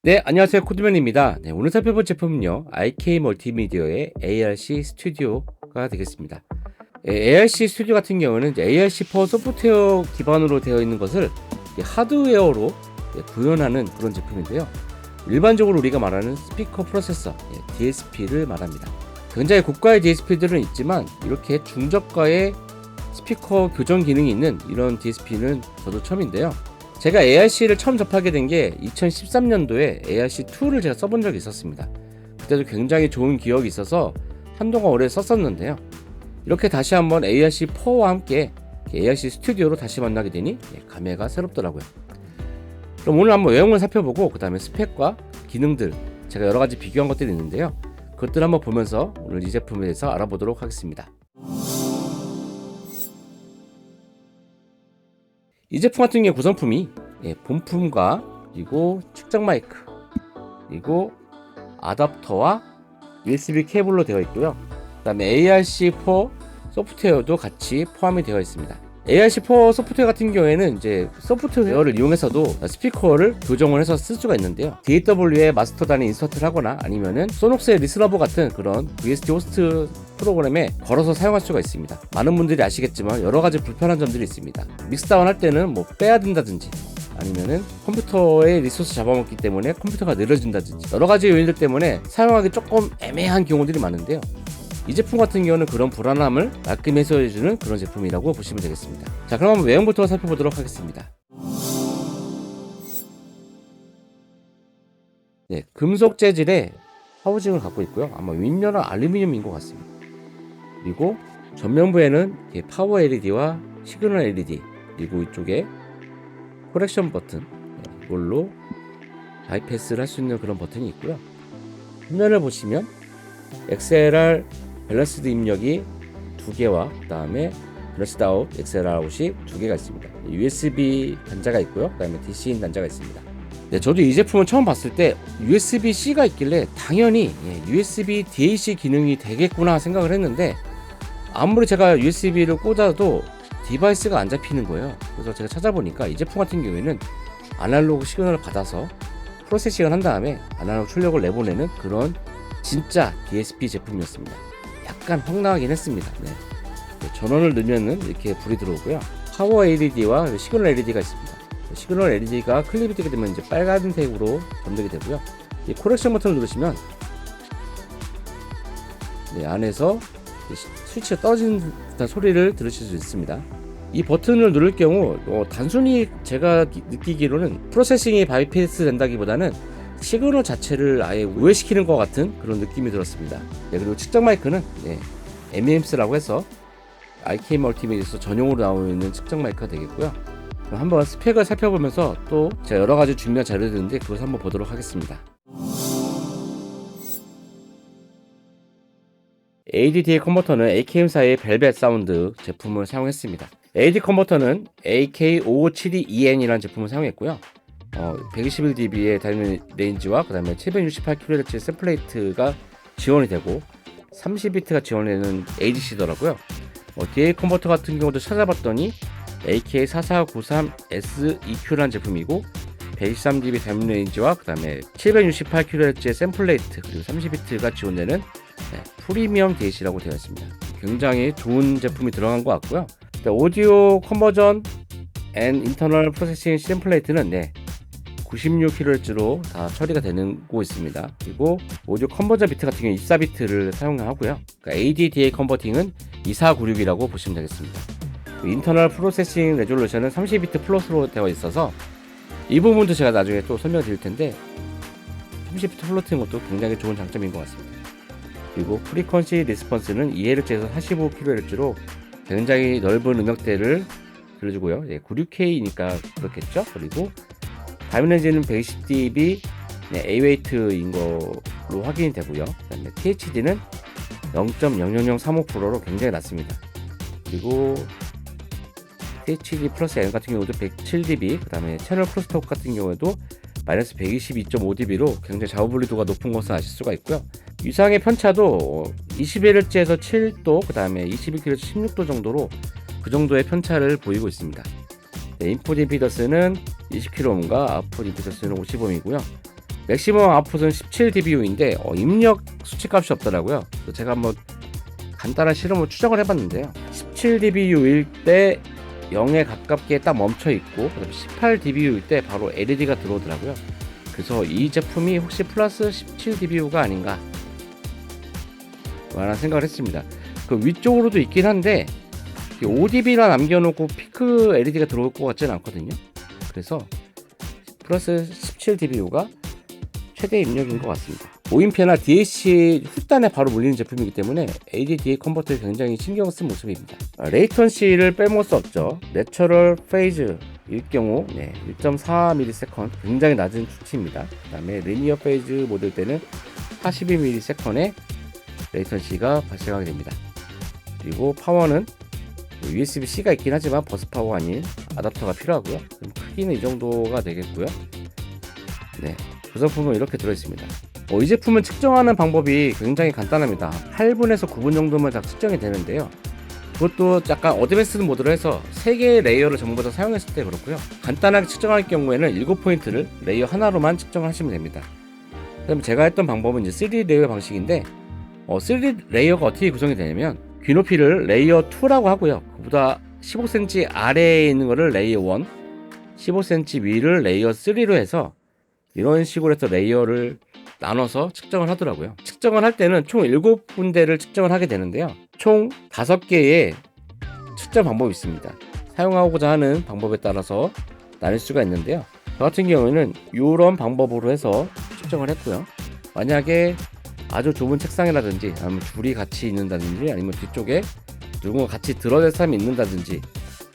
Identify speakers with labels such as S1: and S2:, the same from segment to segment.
S1: 네, 안녕하세요. 코드맨입니다. 네, 오늘 살펴볼 제품은요, IK 멀티미디어의 ARC 스튜디오가 되겠습니다. ARC 스튜디오 같은 경우는 이제 ARC4 소프트웨어 기반으로 되어 있는 것을 하드웨어로 구현하는 그런 제품인데요. 일반적으로 우리가 말하는 스피커 프로세서, DSP를 말합니다. 굉장히 고가의 DSP들은 있지만 이렇게 중저가의 스피커 교정 기능이 있는 이런 DSP는 저도 처음인데요. 제가 ARC를 처음 접하게 된 게 2013년도에 ARC2를 제가 써본 적이 있었습니다. 그때도 굉장히 좋은 기억이 있어서 한동안 오래 썼었는데요. 이렇게 다시 한번 ARC4와 함께 ARC 스튜디오로 다시 만나게 되니 감회가 새롭더라고요. 그럼 오늘 한번 외형을 살펴보고 그 다음에 스펙과 기능들, 제가 여러가지 비교한 것들이 있는데요. 그것들 한번 보면서 오늘 이 제품에 대해서 알아보도록 하겠습니다. 이 제품 같은 경우 구성품이 본품과 그리고 측정 마이크, 그리고 아답터와 USB 케이블로 되어 있고요. 그 다음에 ARC4 소프트웨어도 같이 포함이 되어 있습니다. ARC4 소프트웨어 같은 경우에는 이제 소프트웨어를 이용해서도 스피커를 교정을 해서 쓸 수가 있는데요. DAW의 마스터 단위 인서트를 하거나 아니면은 소녹스의 리스너버 같은 그런 VST 호스트 프로그램에 걸어서 사용할 수가 있습니다. 많은 분들이 아시겠지만 여러 가지 불편한 점들이 있습니다. 믹스다운 할 때는 뭐 빼야 된다든지 아니면은 컴퓨터의 리소스 잡아먹기 때문에 컴퓨터가 느려진다든지 여러 가지 요인들 때문에 사용하기 조금 애매한 경우들이 많은데요. 이 제품 같은 경우는 그런 불안함을 말끔히 해소해주는 그런 제품이라고 보시면 되겠습니다. 자, 그럼 한번 외형부터 살펴보도록 하겠습니다. 네, 금속 재질의 하우징을 갖고 있고요. 아마 윗면은 알루미늄인 것 같습니다. 그리고 전면부에는 파워 LED와 시그널 LED, 그리고 이쪽에 코렉션 버튼, 이걸로 바이패스를 할 수 있는 그런 버튼이 있고요. 후면을 보시면 XLR 밸런스드 입력이 2개와 그 다음에 밸런스드 아웃 XLR 아웃이 2개가 있습니다. USB 단자가 있고요. 그 다음에 DC인 단자가 있습니다. 네, 저도 이 제품을 처음 봤을 때 USB-C가 있길래 당연히 USB DAC 기능이 되겠구나 생각을 했는데 아무리 제가 USB를 꽂아도 디바이스가 안 잡히는 거예요. 그래서 제가 찾아보니까 이 제품 같은 경우에는 아날로그 시그널을 받아서 프로세싱을 한 다음에 아날로그 출력을 내보내는 그런 진짜 DSP 제품이었습니다. 약간 황당하긴 했습니다. 네. 전원을 넣으면은 이렇게 불이 들어오고요. 파워 LED와 시그널 LED가 있습니다. 시그널 LED가 클립이 되게 되면 이제 빨간색으로 변동이 되고요. 이 코렉션 버튼을 누르시면 안에서 스위치가 떨어지는 듯한 소리를 들으실 수 있습니다. 이 버튼을 누를 경우 단순히 제가 느끼기로는 프로세싱이 바이패스 된다기보다는 시그널 자체를 아예 우회시키는 것 같은 그런 느낌이 들었습니다. 그리고 측정 마이크는 MEMS라고 해서 IK 멀티미디어에서 전용으로 나오는 측정 마이크가 되겠고요. 그럼 한번 스펙을 살펴보면서 또 제가 여러가지 준비한 자료들이 있는데 그것을 한번 보도록 하겠습니다. ADDA 컨버터는 AKM사의 벨벳 사운드 제품을 사용했습니다. AD 컨버터는 AK5572EN이라는 제품을 사용했고요. 121dB의 타임 레인지와 그 다음에 768kHz 샘플레이트가 지원이 되고 30비트가 지원되는 ADC더라고요. DA 컨버터 같은 경우도 찾아봤더니 AK4493SEQ라는 제품이고 123dB 타임 레인지와 그 다음에 768kHz 샘플레이트 그리고 30비트가 지원되는 프리미엄 DAC라고 되어 있습니다. 굉장히 좋은 제품이 들어간 것 같고요. 오디오 컨버전 앤 인터널 프로세싱 샘플레이트는 96kHz로 다 처리가 되고 있습니다. 그리고 오디오 컨버전 비트 같은 경우 24비트를 사용하고요. 그러니까 ADDA 컨버팅은 2496이라고 보시면 되겠습니다. 인터널 프로세싱 레졸루션은 30비트 플러스로 되어 있어서 이 부분도 제가 나중에 또 설명드릴 텐데 30비트 플러스인 것도 굉장히 좋은 장점인 것 같습니다. 그리고 프리퀀시 리스폰스는 2Hz에서 45kHz로 굉장히 넓은 음역대를 들려주고요. 96K니까 그렇겠죠. 그리고 다이멘지는 120dB A웨이트인 걸로 확인이 되고요. 그다음에 THD는 0.00035%로 굉장히 낮습니다. 그리고 THD 플러스 N 같은 경우도 107dB, 그다음에 채널 크로스톡 같은 경우에도 마이너스 122.5dB로 굉장히 좌우분리도가 높은 것을 아실 수가 있고요. 유상의 편차도 21Hz에서 7도, 그 다음에 21kHz 16도 정도로 그 정도의 편차를 보이고 있습니다. 인풋 임피던스는 20kΩ과 아웃풋 임피던스는 50Ω이고요. 맥시멈 아웃풋은 17dBU인데 입력 수치값이 없더라고요. 그래서 제가 한번 간단한 실험을 추정을 해봤는데요. 17dBU일 때 0에 가깝게 딱 멈춰 있고, 그다음에 18dBU일 때 바로 LED가 들어오더라고요. 그래서 이 제품이 혹시 플러스 17dBU가 아닌가 라는 생각을 했습니다. 그 위쪽으로도 있긴 한데 5dB나 남겨놓고 피크 LED가 들어올 것 같지는 않거든요. 그래서 플러스 17dBU가 최대 입력인 것 같습니다. 오인패나 DAC 후단에 바로 물리는 제품이기 때문에 AD/DA 컨버터를 굉장히 신경 쓴 모습입니다. 레이턴시를 빼먹을 수 없죠. 내추럴 페이즈일 경우 1.4ms 굉장히 낮은 수치입니다. 그 다음에 리니어 페이즈 모델 때는 42ms의 레이턴시가 발생하게 됩니다. 그리고 파워는 USB-C가 있긴 하지만 버스 파워가 아닌 아답터가 필요하고요. 크기는 이 정도가 되겠고요. 구성품은 이렇게 들어있습니다. 이 제품은 측정하는 방법이 굉장히 간단합니다. 8분에서 9분 정도면 다 측정이 되는데요. 그것도 약간 어드밴스드 모드로 해서 3개의 레이어를 전부 다 사용했을 때 그렇고요. 간단하게 측정할 경우에는 7포인트를 레이어 하나로만 측정을 하시면 됩니다. 그 다음에 제가 했던 방법은 이제 3레이어 방식인데 3레이어가 어떻게 구성이 되냐면 귀높이를 레이어 2라고 하고요. 그보다 15cm 아래에 있는 거를 레이어 1, 15cm 위를 레이어 3로 해서 이런 식으로 해서 레이어를 나눠서 측정을 하더라고요. 측정을 할 때는 총 7군데를 측정을 하게 되는데요. 총 5개의 측정 방법이 있습니다. 사용하고자 하는 방법에 따라서 나눌 수가 있는데요. 저 같은 경우에는 이런 방법으로 해서 측정을 했고요. 만약에 아주 좁은 책상이라든지 아니면 줄이 같이 있는다든지 아니면 뒤쪽에 누군가 같이 드러낼 사람이 있는다든지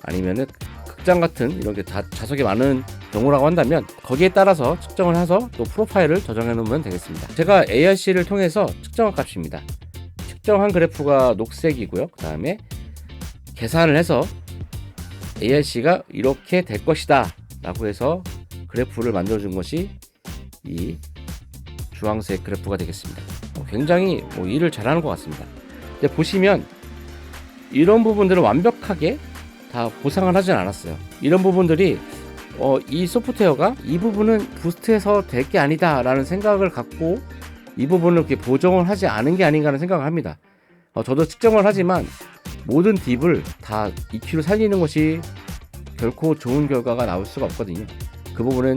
S1: 아니면은 극장 같은 이런 게 다 좌석이 많은 경우라고 한다면 거기에 따라서 측정을 해서 또 프로파일을 저장해 놓으면 되겠습니다. 제가 ARC를 통해서 측정한 값입니다. 측정한 그래프가 녹색이고요. 그 다음에 계산을 해서 ARC가 이렇게 될 것이다 라고 해서 그래프를 만들어 준 것이 이 주황색 그래프가 되겠습니다. 굉장히 일을 잘하는 것 같습니다. 근데 보시면 이런 부분들은 완벽하게 다 보상을 하진 않았어요. 이런 부분들이 이 소프트웨어가 이 부분은 부스트해서 될 게 아니다 라는 생각을 갖고 이 부분을 이렇게 보정을 하지 않은 게 아닌가 하는 생각을 합니다. 저도 측정을 하지만 모든 딥을 다 EQ로 살리는 것이 결코 좋은 결과가 나올 수가 없거든요. 그 부분은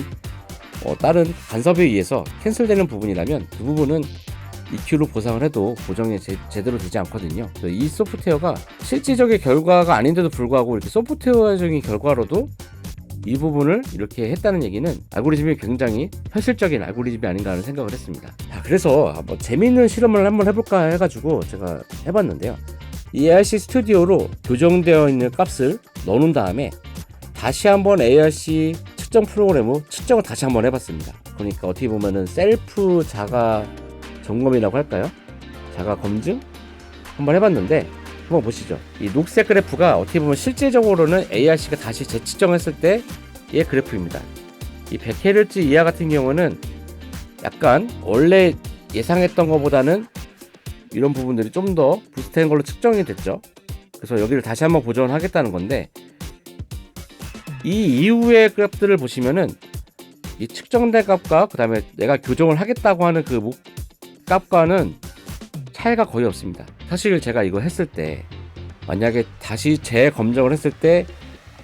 S1: 다른 간섭에 의해서 캔슬되는 부분이라면 그 부분은 EQ로 보상을 해도 보정이 제대로 되지 않거든요. 이 소프트웨어가 실질적인 결과가 아닌데도 불구하고 이렇게 소프트웨어적인 결과로도 이 부분을 이렇게 했다는 얘기는 알고리즘이 굉장히 현실적인 알고리즘이 아닌가 하는 생각을 했습니다. 그래서 재미있는 실험을 한번 해볼까 해가지고 제가 해봤는데요. 이 ARC 스튜디오로 교정되어 있는 값을 넣어놓은 다음에 다시 한번 ARC 측정 프로그램으로 측정을 다시 한번 해봤습니다. 그러니까 어떻게 보면은 셀프 자가 점검이라고 할까요? 자가 검증 한번 해봤는데 한번 보시죠. 이 녹색 그래프가 어떻게 보면 실질적으로는 ARC가 다시 재측정했을 때의 그래프입니다. 이 100Hz 이하 같은 경우는 약간 원래 예상했던 것보다는 이런 부분들이 좀 더 부스트된 걸로 측정이 됐죠. 그래서 여기를 다시 한번 보정을 하겠다는 건데 이 이후의 그래프들을 보시면은 이 측정된 값과 그 다음에 내가 교정을 하겠다고 하는 그 값과는 차이가 거의 없습니다. 사실 제가 이거 했을 때 만약에 다시 재검정을 했을 때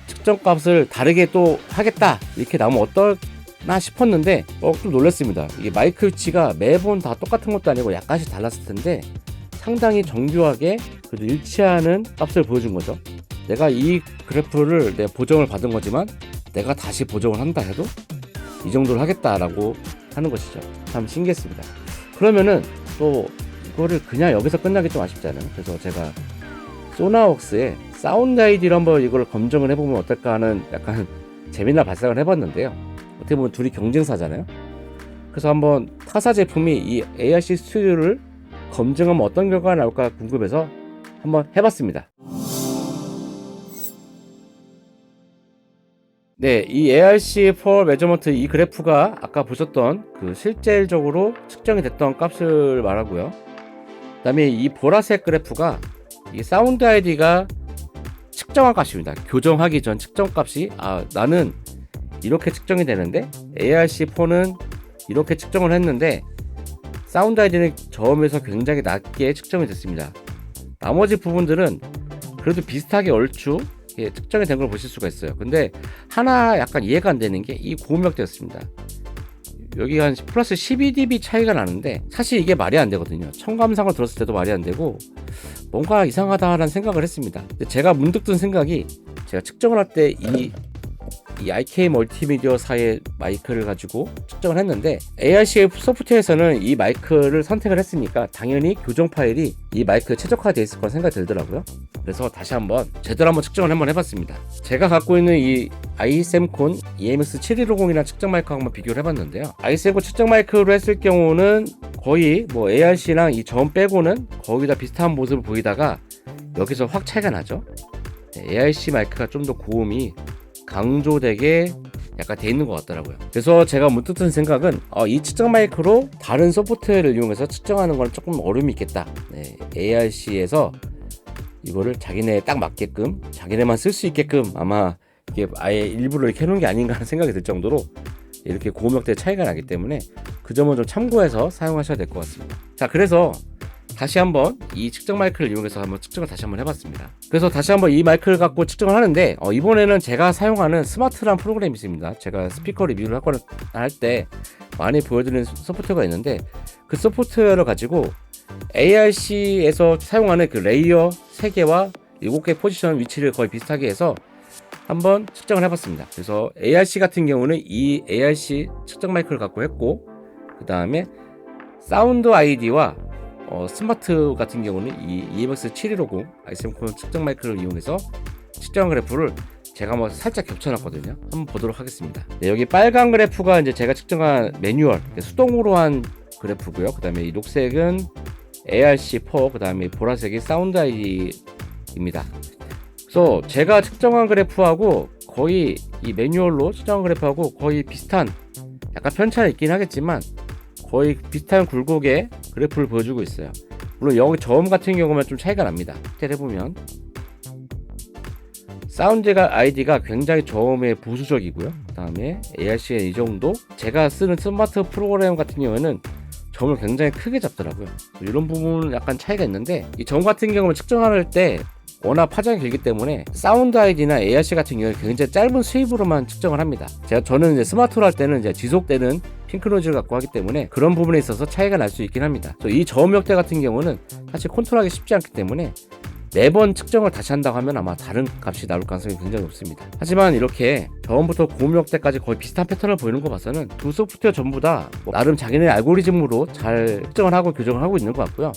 S1: 측정값을 다르게 또 하겠다 이렇게 나오면 어떠나 싶었는데 좀 놀랐습니다. 이게 마이크 위치가 매번 다 똑같은 것도 아니고 약간씩 달랐을 텐데 상당히 정교하게 그래도 일치하는 값을 보여준 거죠. 내가 이 그래프를 내가 보정을 받은 거지만 내가 다시 보정을 한다 해도 이 정도를 하겠다라고 하는 것이죠. 참 신기했습니다. 그러면은 또 이거를 그냥 여기서 끝나기 좀 아쉽잖아요. 그래서 제가 소나웍스의 사운드 아이디로 한번 이걸 검증을 해보면 어떨까 하는 약간 재미나 발상을 해봤는데요. 어떻게 보면 둘이 경쟁사잖아요. 그래서 한번 타사 제품이 이 ARC 스튜디오를 검증하면 어떤 결과가 나올까 궁금해서 한번 해봤습니다. 네, 이 ARC4 메저먼트 이 그래프가 아까 보셨던 그 실질적으로 측정이 됐던 값을 말하고요. 그 다음에 이 보라색 그래프가 이 사운드 아이디가 측정한 값입니다. 교정하기 전 측정 값이 나는 이렇게 측정이 되는데 ARC4는 이렇게 측정을 했는데 사운드 아이디는 저음에서 굉장히 낮게 측정이 됐습니다. 나머지 부분들은 그래도 비슷하게 얼추 측정이 된 걸 보실 수가 있어요. 근데 하나 약간 이해가 안 되는 게 이 고음역대였습니다. 여기 한 플러스 12dB 차이가 나는데 사실 이게 말이 안 되거든요. 청감상을 들었을 때도 말이 안 되고 뭔가 이상하다라는 생각을 했습니다. 근데 제가 문득 든 생각이, 제가 측정을 할 때 이 IK 멀티미디어사의 마이크를 가지고 측정을 했는데 ARC 소프트웨어에서는 이 마이크를 선택을 했으니까 당연히 교정 파일이 이 마이크에 최적화되어 있을 거라 생각이 들더라고요. 그래서 다시 한번 제대로 한번 측정을 한번 해봤습니다. 제가 갖고 있는 이 iSemcon EMX7150이라는 측정 마이크하고 한번 비교를 해봤는데요. iSemcon 측정 마이크로 했을 경우는 거의 뭐 ARC랑 이 저음 빼고는 거의 다 비슷한 모습을 보이다가 여기서 확 차이가 나죠. ARC 마이크가 좀 더 고음이 강조되게 약간 돼 있는 것 같더라고요. 그래서 제가 문득 든 생각은 이 측정 마이크로 다른 소프트웨어를 이용해서 측정하는 건 조금 어려움이 있겠다. ARC에서 이거를 자기네 딱 맞게끔 자기네만 쓸 수 있게끔 아마 이게 아예 일부러 이렇게 해놓은 게 아닌가 하는 생각이 들 정도로 이렇게 고음역대 차이가 나기 때문에 그 점은 좀 참고해서 사용하셔야 될 것 같습니다. 자, 그래서 다시 한번 이 측정 마이크를 이용해서 한번 측정을 다시 한번 해봤습니다. 그래서 다시 한번 이 마이크를 갖고 측정을 하는데 이번에는 제가 사용하는 스마트라는 프로그램이 있습니다. 제가 스피커 리뷰를 할 때 많이 보여드리는 소프트웨어가 있는데 그 소프트웨어를 가지고 ARC에서 사용하는 그 레이어 3개와 7개 포지션 위치를 거의 비슷하게 해서 한번 측정을 해봤습니다. 그래서 ARC 같은 경우는 이 ARC 측정 마이크를 갖고 했고, 그 다음에 사운드 아이디와 스마트 같은 경우는 이 EMX7150 iSemcon 측정 마이크를 이용해서 측정 그래프를 제가 한번 살짝 겹쳐놨거든요. 한번 보도록 하겠습니다. 네, 여기 빨간 그래프가 이제 제가 측정한 매뉴얼, 수동으로 한 그래프고요. 그 다음에 이 녹색은 ARC4, 그 다음에 보라색이 사운드 아이디입니다. 그래서 제가 측정한 그래프하고 거의 이 매뉴얼로 측정한 그래프하고 거의 비슷한, 약간 편차는 있긴 하겠지만 거의 비슷한 굴곡의 그래프를 보여주고 있어요. 물론 여기 저음 같은 경우는 좀 차이가 납니다. 해보면 사운드가 아이디가 굉장히 저음에 보수적이고요. 그 다음에 ARC의 이 정도, 제가 쓰는 스마트 프로그램 같은 경우에는 저음을 굉장히 크게 잡더라고요. 이런 부분은 약간 차이가 있는데, 이 저음 같은 경우는 측정할 때 워낙 파장이 길기 때문에 사운드 아이디나 ARC 같은 경우는 굉장히 짧은 스윕으로만 측정을 합니다. 저는 이제 스마트로 할 때는 이제 지속되는 핑크 노이즈를 갖고 하기 때문에 그런 부분에 있어서 차이가 날 수 있긴 합니다. 이 저음 역대 같은 경우는 사실 컨트롤하기 쉽지 않기 때문에 매번 측정을 다시 한다고 하면 아마 다른 값이 나올 가능성이 굉장히 높습니다. 하지만 이렇게 저음부터 고음 역대까지 거의 비슷한 패턴을 보이는 거 봐서는 두 소프트웨어 전부 다 나름 자기네 알고리즘으로 잘 측정을 하고 교정을 하고 있는 것 같고요.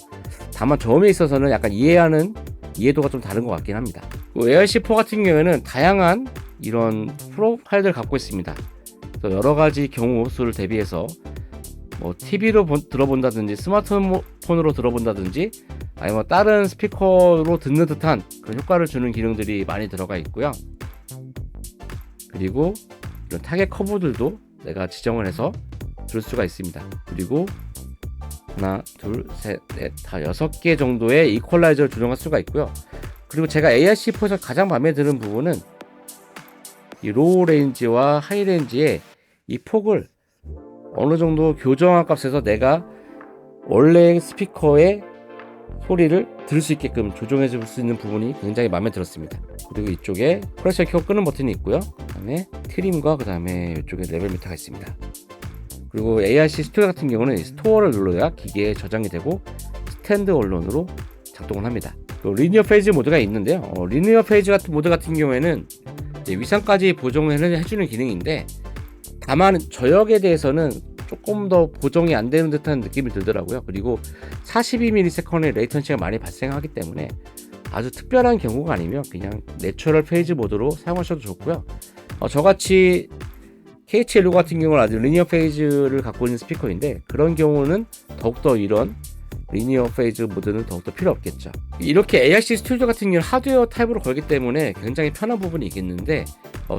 S1: 다만 저음에 있어서는 약간 이해도가 좀 다른 것 같긴 합니다. ARC4 같은 경우에는 다양한 이런 프로파일들을 갖고 있습니다. 여러 가지 경우 수를 대비해서 뭐 TV로 들어본다든지 스마트폰으로 들어본다든지 아니면 다른 스피커로 듣는 듯한 그런 효과를 주는 기능들이 많이 들어가 있고요. 그리고 이런 타겟 커브들도 내가 지정을 해서 들을 수가 있습니다. 그리고 하나, 둘, 셋, 넷, 다 6개 정도의 이퀄라이저를 조정할 수가 있고요. 그리고 제가 ARC4에서 가장 마음에 드는 부분은 이 로우 레인지와 하이 레인지의 이 폭을 어느 정도 교정한 값에서 내가 원래 스피커의 소리를 들을 수 있게끔 조정해 줄 수 있는 부분이 굉장히 마음에 들었습니다. 그리고 이쪽에 프레셔 켜 끄는 버튼이 있고요. 그 다음에 트림과 그 다음에 이쪽에 레벨 미터가 있습니다. 그리고 ARC 스토어 같은 경우는 스토어를 눌러야 기계에 저장이 되고 스탠드 언론으로 작동을 합니다. 리니어 페이지 모드가 있는데요. 리니어 페이지 모드 같은 경우에는 위상까지 보정을 해주는 기능인데, 다만 저역에 대해서는 조금 더 보정이 안 되는 듯한 느낌이 들더라고요. 그리고 42ms의 레이턴시가 많이 발생하기 때문에 아주 특별한 경우가 아니면 그냥 내추럴 페이지 모드로 사용하셔도 좋고요. 저같이 KH165 같은 경우는 아주 리니어 페이지를 갖고 있는 스피커인데, 그런 경우는 더욱더 이런 리니어 페이지 모드는 더욱더 필요 없겠죠. 이렇게 ARC 스튜디오 같은 경우는 하드웨어 타입으로 걸기 때문에 굉장히 편한 부분이 있겠는데,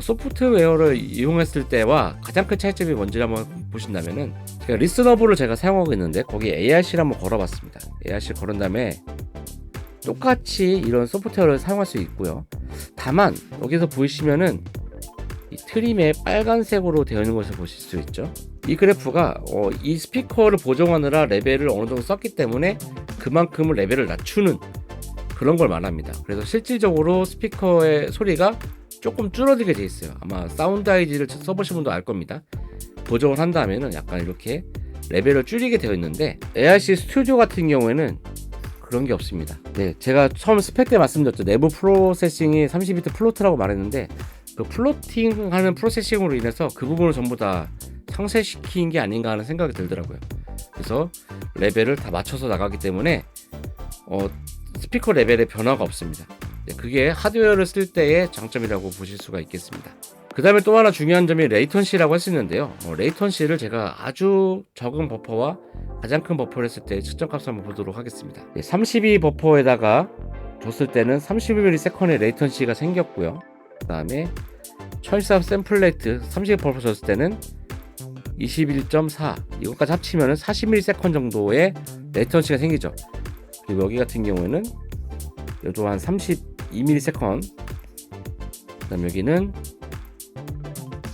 S1: 소프트웨어를 이용했을 때와 가장 큰 차이점이 뭔지 한번 보신다면은, 제가 리스너블을 제가 사용하고 있는데 거기에 ARC를 한번 걸어봤습니다. ARC 걸은 다음에 똑같이 이런 소프트웨어를 사용할 수 있고요. 다만 여기서 보시면은 이 트림에 빨간색으로 되어 있는 것을 보실 수 있죠. 이 그래프가 이 스피커를 보정하느라 레벨을 어느 정도 썼기 때문에 그만큼은 레벨을 낮추는 그런 걸 말합니다. 그래서 실질적으로 스피커의 소리가 조금 줄어들게 돼 있어요. 아마 사운드 아이디를 써보신 분도 알 겁니다. 보정을 한다면은 약간 이렇게 레벨을 줄이게 되어 있는데 ARC 스튜디오 같은 경우에는 그런 게 없습니다. 네, 제가 처음 스펙 때 말씀드렸죠. 내부 프로세싱이 30비트 플로트라고 말했는데 그 플로팅하는 프로세싱으로 인해서 그 부분을 전부 다 상쇄시킨 게 아닌가 하는 생각이 들더라고요. 그래서 레벨을 다 맞춰서 나가기 때문에 스피커 레벨에 변화가 없습니다. 네, 그게 하드웨어를 쓸 때의 장점이라고 보실 수가 있겠습니다. 그 다음에 또 하나 중요한 점이 레이턴시라고 할 수 있는데요. 레이턴시를 제가 아주 적은 버퍼와 가장 큰 버퍼를 했을 때 측정값을 한번 보도록 하겠습니다. 32 버퍼에다가 줬을 때는 31ms의 레이턴시가 생겼고요. 그 다음에 1024 샘플레이트 30 버퍼 줬을 때는 21.4 이것까지 합치면 40ms 정도의 레이턴시가 생기죠. 그리고 여기 같은 경우에는 여기도 한 32ms, 그 다음 여기는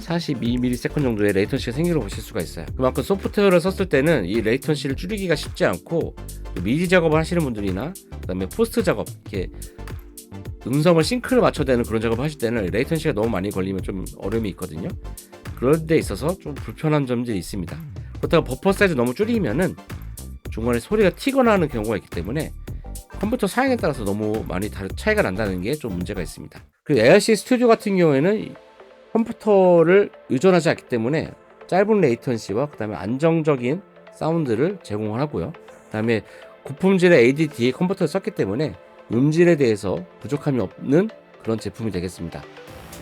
S1: 42ms 정도의 레이턴시가 생기로 보실 수가 있어요. 그만큼 소프트웨어를 썼을 때는 이 레이턴시를 줄이기가 쉽지 않고 미디 작업을 하시는 분들이나 그 다음에 포스트 작업, 이렇게 음성을 싱크를 맞춰대는 그런 작업을 하실 때는 레이턴시가 너무 많이 걸리면 좀 어려움이 있거든요. 그런 데 있어서 좀 불편한 점들이 있습니다. 그렇다고 버퍼 사이즈 너무 줄이면은 중간에 소리가 튀거나 하는 경우가 있기 때문에 컴퓨터 사양에 따라서 너무 많이 차이가 난다는 게 좀 문제가 있습니다. 그리고 ARC 스튜디오 같은 경우에는 컴퓨터를 의존하지 않기 때문에 짧은 레이턴시와 그 다음에 안정적인 사운드를 제공을 하고요. 그 다음에 고품질의 ADD 컴퓨터를 썼기 때문에 음질에 대해서 부족함이 없는 그런 제품이 되겠습니다.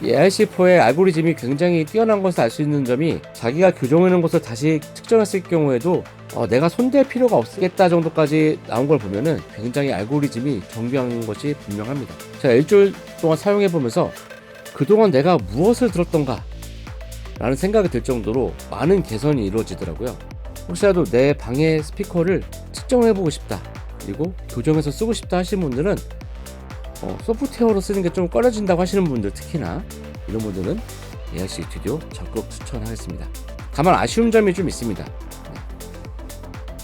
S1: 이 ARC4의 알고리즘이 굉장히 뛰어난 것을 알 수 있는 점이 자기가 교정해놓은 것을 다시 측정했을 경우에도 내가 손댈 필요가 없겠다 정도까지 나온 걸 보면은 굉장히 알고리즘이 정교한 것이 분명합니다. 제가 일주일 동안 사용해보면서 그동안 내가 무엇을 들었던가 라는 생각이 들 정도로 많은 개선이 이루어지더라고요. 혹시라도 내 방의 스피커를 측정해보고 싶다, 그리고 교정해서 쓰고 싶다 하시는 분들은 소프트웨어로 쓰는 게 좀 꺼려진다고 하시는 분들, 특히나 이런 분들은 ARC 스튜디오 적극 추천하겠습니다. 다만 아쉬운 점이 좀 있습니다.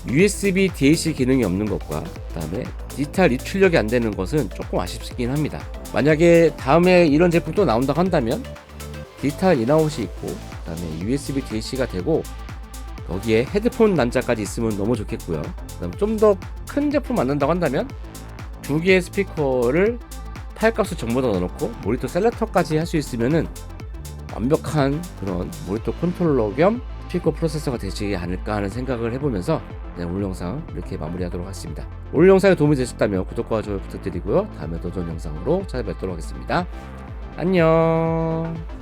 S1: USB DAC 기능이 없는 것과 그 다음에 디지털 입출력이 안 되는 것은 조금 아쉽긴 합니다. 만약에 다음에 이런 제품 또 나온다고 한다면 디지털 인아웃이 있고 그 다음에 USB DAC가 되고 여기에 헤드폰 단자까지 있으면 너무 좋겠고요. 그 다음에 좀 더 큰 제품 만든다고 한다면 두 개의 스피커를 파일값을 전부 다 넣어놓고 모니터 셀렉터까지 할 수 있으면은 완벽한 그런 모니터 컨트롤러 겸 스피커 프로세서가 되지 않을까 하는 생각을 해보면서 오늘 영상 이렇게 마무리하도록 하겠습니다. 오늘 영상이 도움이 되셨다면 구독과 좋아요 부탁드리고요. 다음에 또 좋은 영상으로 찾아뵙도록 하겠습니다. 안녕.